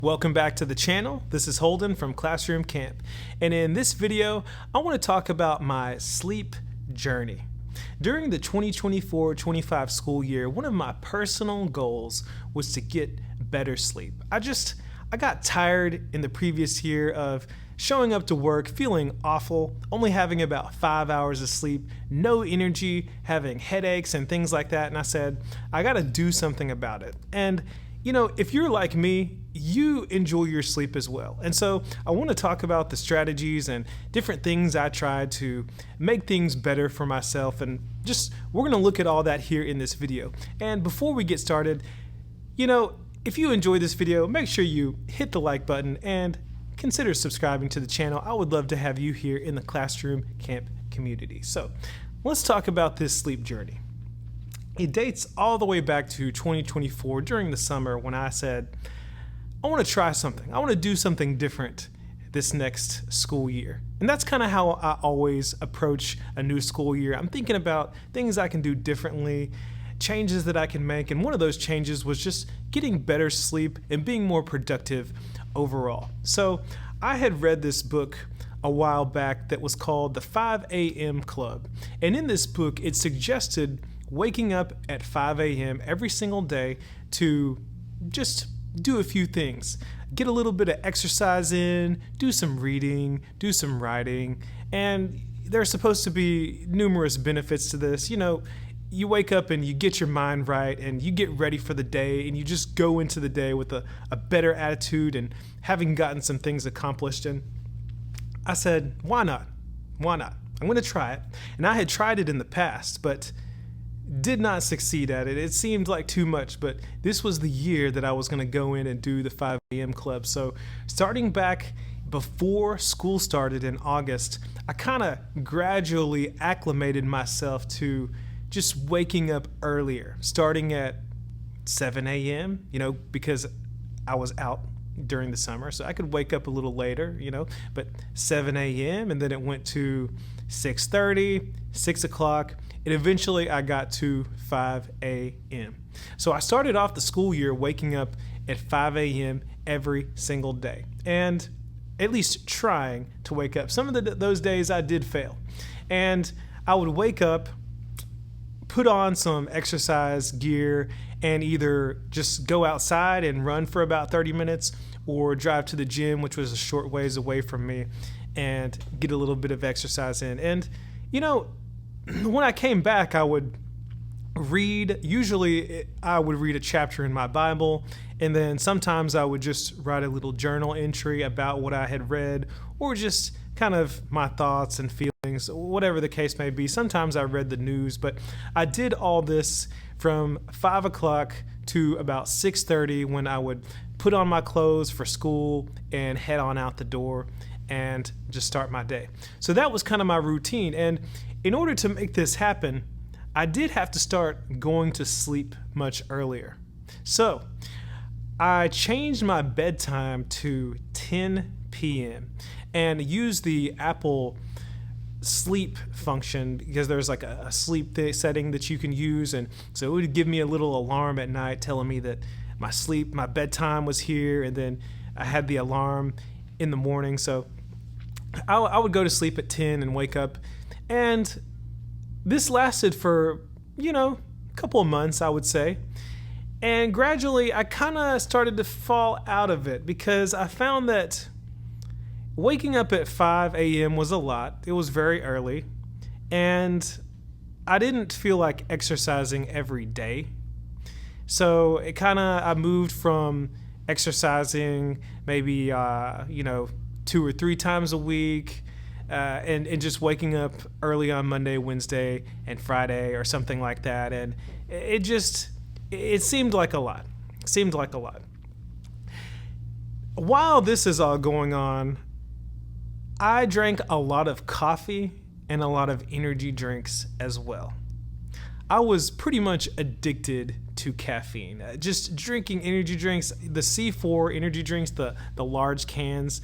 Welcome back to the channel. This is Holden from Classroom Camp, and in this video I want to talk about my sleep journey. During the 2024-25 school year, one of my personal goals was to get better sleep. I got tired in the previous year of showing up to work feeling awful, only having about 5 hours of sleep, no energy, having headaches and things like that, and I said, I gotta do something about it. And you know, if you're like me, you enjoy your sleep as well. And so I want to talk about the strategies and different things I tried to make things better for myself. And we're going to look at all that here in this video. And before we get started, you know, if you enjoyed this video, make sure you hit the like button and consider subscribing to the channel. I would love to have you here in the Classroom Camp community. So let's talk about this sleep journey. It dates all the way back to 2024 during the summer when I said, I want to try something. I want to do something different this next school year. And that's kind of how I always approach a new school year. I'm thinking about things I can do differently, changes that I can make. And one of those changes was just getting better sleep and being more productive overall. So I had read this book a while back that was called The 5 a.m. Club. And in this book, it suggested waking up at 5 a.m. every single day to just do a few things. Get a little bit of exercise in, do some reading, do some writing, and there's supposed to be numerous benefits to this. You know, you wake up and you get your mind right and you get ready for the day and you just go into the day with a better attitude and having gotten some things accomplished. And I said, why not? Why not? I'm going to try it. And I had tried it in the past, but did not succeed at it. It seemed like too much, but this was the year that I was going to go in and do the 5 a.m. club. So starting back before school started in August, I kind of gradually acclimated myself to just waking up earlier, starting at 7 a.m., you know, because I was out during the summer, so I could wake up a little later, you know, but 7 a.m. and then it went to 6:30, 6 o'clock, and eventually I got to 5 a.m. So I started off the school year waking up at 5 a.m. every single day, and at least trying to wake up. Some of those days I did fail, and I would wake up, put on some exercise gear, and either just go outside and run for about 30 minutes or drive to the gym, which was a short ways away from me, and get a little bit of exercise in. And, you know, when I came back, I would read. Usually I would read a chapter in my Bible, and then sometimes I would just write a little journal entry about what I had read, or just kind of my thoughts and feelings, whatever the case may be. Sometimes I read the news, but I did all this from 5 o'clock to about 6:30 when I would put on my clothes for school and head on out the door and just start my day. So that was kind of my routine. And in order to make this happen, I did have to start going to sleep much earlier. So I changed my bedtime to 10 p.m. and used the Apple sleep function, because there's like a sleep setting that you can use, and so it would give me a little alarm at night telling me that my bedtime was here, and then I had the alarm in the morning. So I would go to sleep at 10 and wake up, and this lasted for, you know, a couple of months, I would say. And gradually I kind of started to fall out of it, because I found that waking up at 5 a.m. was a lot. It was very early, and I didn't feel like exercising every day. So I moved from exercising maybe, 2 or 3 times a week, and just waking up early on Monday, Wednesday, and Friday or something like that. And it seemed like a lot. While this is all going on, I drank a lot of coffee and a lot of energy drinks as well. I was pretty much addicted to caffeine. Just drinking energy drinks, the C4 energy drinks, the large cans,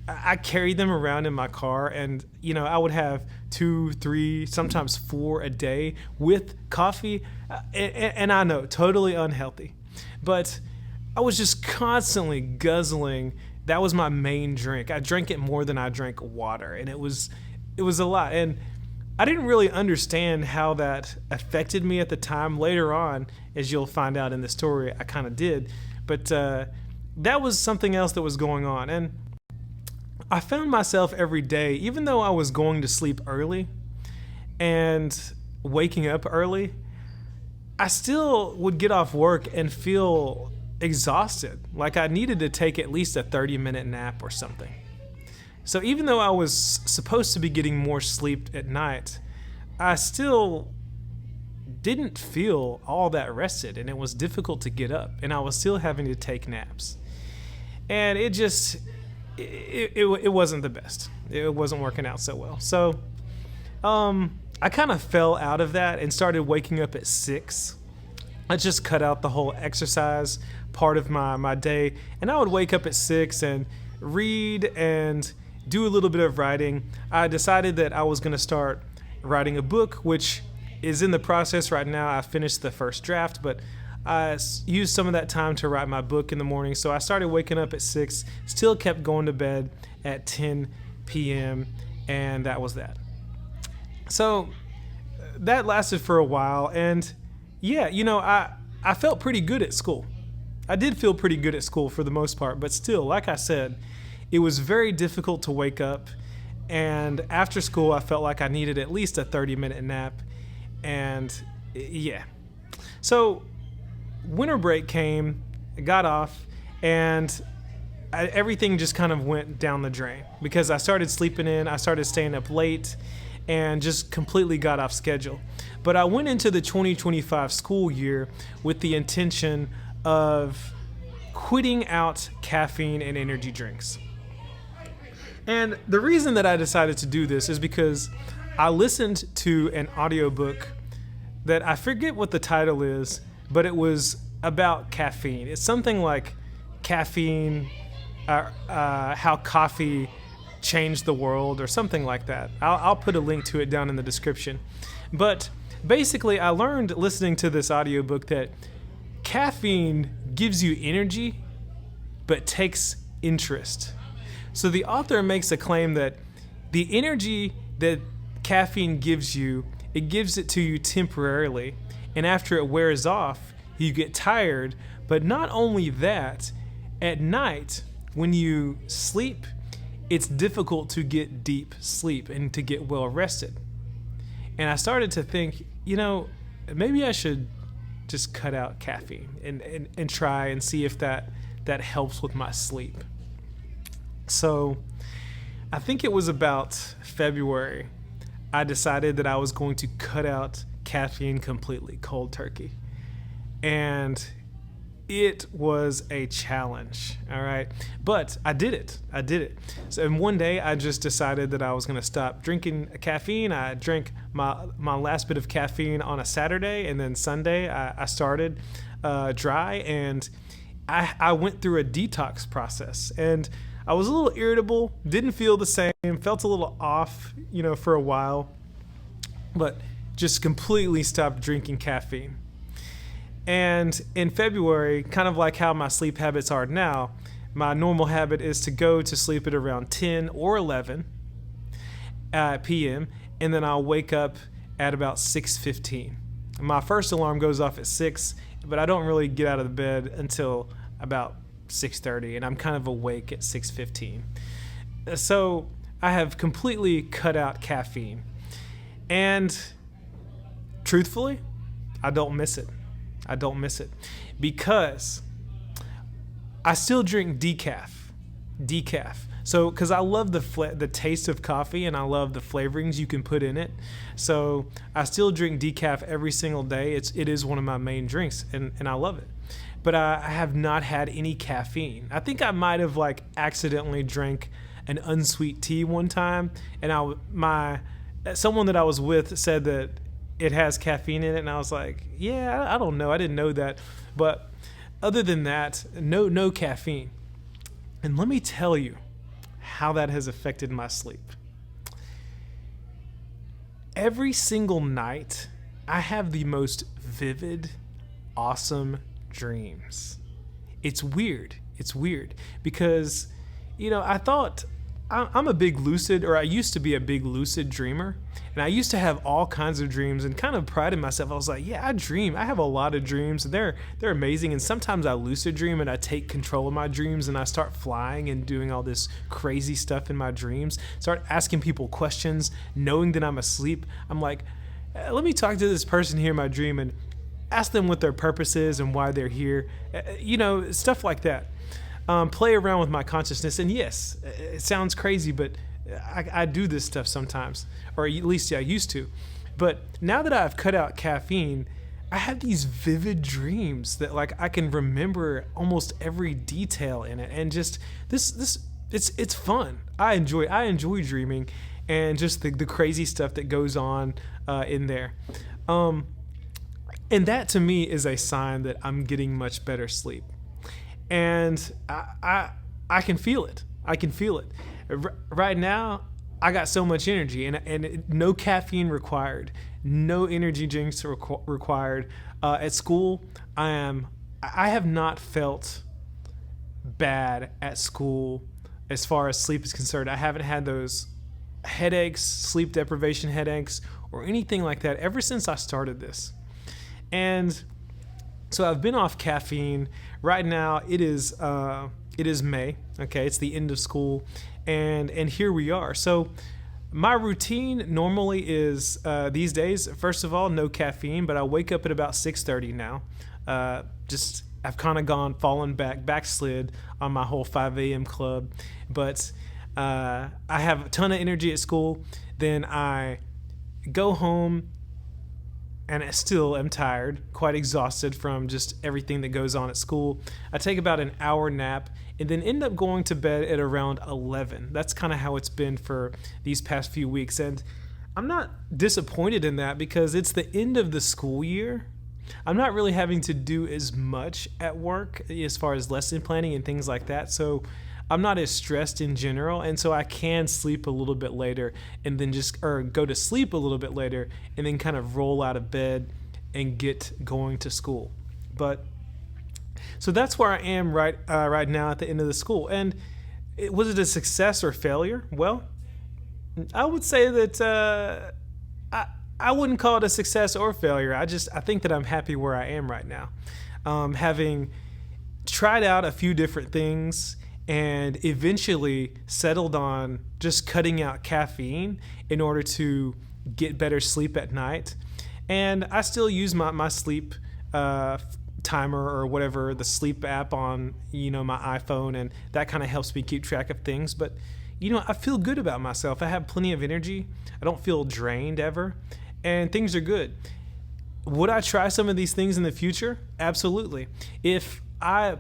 I carried them around in my car, and you know, I would have 2, 3, sometimes 4 a day with coffee, and I know, totally unhealthy. But I was just constantly guzzling. That was my main drink. I drank it more than I drank water, and it was a lot. And I didn't really understand how that affected me at the time. Later on, as you'll find out in the story, I kind of did. But that was something else that was going on. And I found myself every day, even though I was going to sleep early and waking up early, I still would get off work and feel exhausted. Like I needed to take at least a 30-minute nap or something. So even though I was supposed to be getting more sleep at night, I still didn't feel all that rested, and it was difficult to get up, and I was still having to take naps. And it wasn't the best. It wasn't working out so well. So I kind of fell out of that and started waking up at 6. I just cut out the whole exercise part of my day, and I would wake up at 6 and read and do a little bit of writing. I decided that I was going to start writing a book, which is in the process right now. I finished the first draft, but I used some of that time to write my book in the morning. So I started waking up at 6, still kept going to bed at 10 p.m., and that was that. So that lasted for a while, and yeah, I felt pretty good at school. I did feel pretty good at school for the most part, but still, like I said, it was very difficult to wake up, and after school, I felt like I needed at least a 30-minute nap, and yeah. So winter break came, I got off, and everything just kind of went down the drain because I started sleeping in, I started staying up late, and just completely got off schedule. But I went into the 2025 school year with the intention of quitting out caffeine and energy drinks. And the reason that I decided to do this is because I listened to an audiobook that I forget what the title is, but it was about caffeine. It's something like caffeine, how coffee changed the world or something like that. I'll put a link to it down in the description. But basically, I learned listening to this audiobook that caffeine gives you energy, but takes interest. So the author makes a claim that the energy that caffeine gives you, it gives it to you temporarily, and after it wears off, you get tired. But not only that, at night, when you sleep, it's difficult to get deep sleep and to get well rested. And I started to think, maybe I should just cut out caffeine and try and see if that helps with my sleep. So I think it was about February, I decided that I was going to cut out caffeine completely, cold turkey. And it was a challenge, all right? But I did it. So and one day I just decided that I was gonna stop drinking caffeine. I drank my last bit of caffeine on a Saturday, and then Sunday I started dry, and I went through a detox process. And I was a little irritable, didn't feel the same, felt a little off, for a while, but just completely stopped drinking caffeine. And in February, kind of like how my sleep habits are now, my normal habit is to go to sleep at around 10 or 11 p.m., and then I'll wake up at about 6:15. My first alarm goes off at 6, but I don't really get out of the bed until about 6:30, and I'm kind of awake at 6:15. So I have completely cut out caffeine. And truthfully, I don't miss it. Because I still drink decaf. So, because I love the taste of coffee, and I love the flavorings you can put in it. So I still drink decaf every single day. It is one of my main drinks, and I love it. But I have not had any caffeine. I think I might have accidentally drank an unsweet tea one time, and someone that I was with said that it has caffeine in it, and I was like, yeah, I don't know, I didn't know that. But other than that, no caffeine. And let me tell you how that has affected my sleep. Every single night, I have the most vivid, awesome dreams. it's weird. It's weird because, I thought I'm a big lucid, or I used to be a big lucid dreamer. And I used to have all kinds of dreams and kind of prided myself. I was like, yeah, I dream. I have a lot of dreams, and they're amazing. And sometimes I lucid dream and I take control of my dreams and I start flying and doing all this crazy stuff in my dreams. Start asking people questions, knowing that I'm asleep. I'm like, let me talk to this person here in my dream and ask them what their purpose is and why they're here. Stuff like that. Play around with my consciousness. And yes, it sounds crazy, but I do this stuff sometimes, or at least I used to. But now that I've cut out caffeine, I have these vivid dreams that I can remember almost every detail in it. And just it's fun. I enjoy dreaming and just the crazy stuff that goes on in there. And that to me is a sign that I'm getting much better sleep. And I can feel it. I can feel it. Right now, I got so much energy, and no caffeine required, no energy drinks required. At school, I have not felt bad at school as far as sleep is concerned. I haven't had those headaches, sleep deprivation headaches, or anything like that ever since I started this. And so I've been off caffeine. Right now it is May. Okay, it's the end of school, and here we are. So my routine normally is these days, first of all, no caffeine, but I wake up at about 6:30 now. I've kind of backslid on my whole 5 a.m. club, but I have a ton of energy at school. Then I go home, and I still am tired, quite exhausted from just everything that goes on at school. I take about an hour nap and then end up going to bed at around 11. That's kind of how it's been for these past few weeks. And I'm not disappointed in that because it's the end of the school year. I'm not really having to do as much at work as far as lesson planning and things like that. So I'm not as stressed in general, and so I can sleep a little bit later and then go to sleep a little bit later and then kind of roll out of bed and get going to school. So that's where I am right now at the end of the school. And was it a success or failure? Well, I would say that I wouldn't call it a success or failure. I think that I'm happy where I am right now, having tried out a few different things and eventually settled on just cutting out caffeine in order to get better sleep at night. And I still use my sleep timer or whatever, the sleep app on my iPhone, and that kind of helps me keep track of things. But I feel good about myself. I have plenty of energy. I don't feel drained ever, and things are good. Would I try some of these things in the future? Absolutely. If I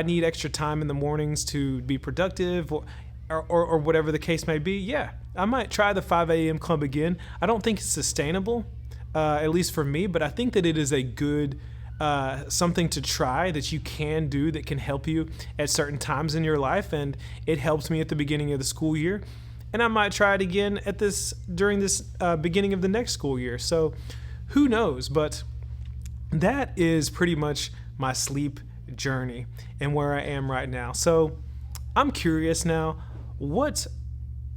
need extra time in the mornings to be productive or whatever the case may be, yeah, I might try the 5 a.m. club again. I don't think it's sustainable, at least for me, but I think that it is a good something to try that you can do that can help you at certain times in your life. And it helps me at the beginning of the school year. And I might try it again during this beginning of the next school year. So who knows? But that is pretty much my sleep journey and where I am right now. So I'm curious now, what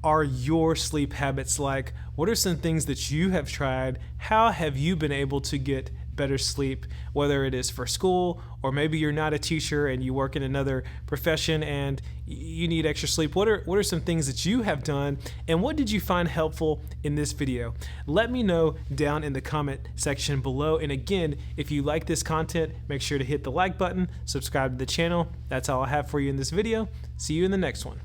are your sleep habits like? What are some things that you have tried? How have you been able to get better sleep, whether it is for school or maybe you're not a teacher and you work in another profession and you need extra sleep? What are some things that you have done, and what did you find helpful in this video? Let me know down in the comment section below. And again, if you like this content, make sure to hit the like button, subscribe to the channel. That's all I have for you in this video. See you in the next one.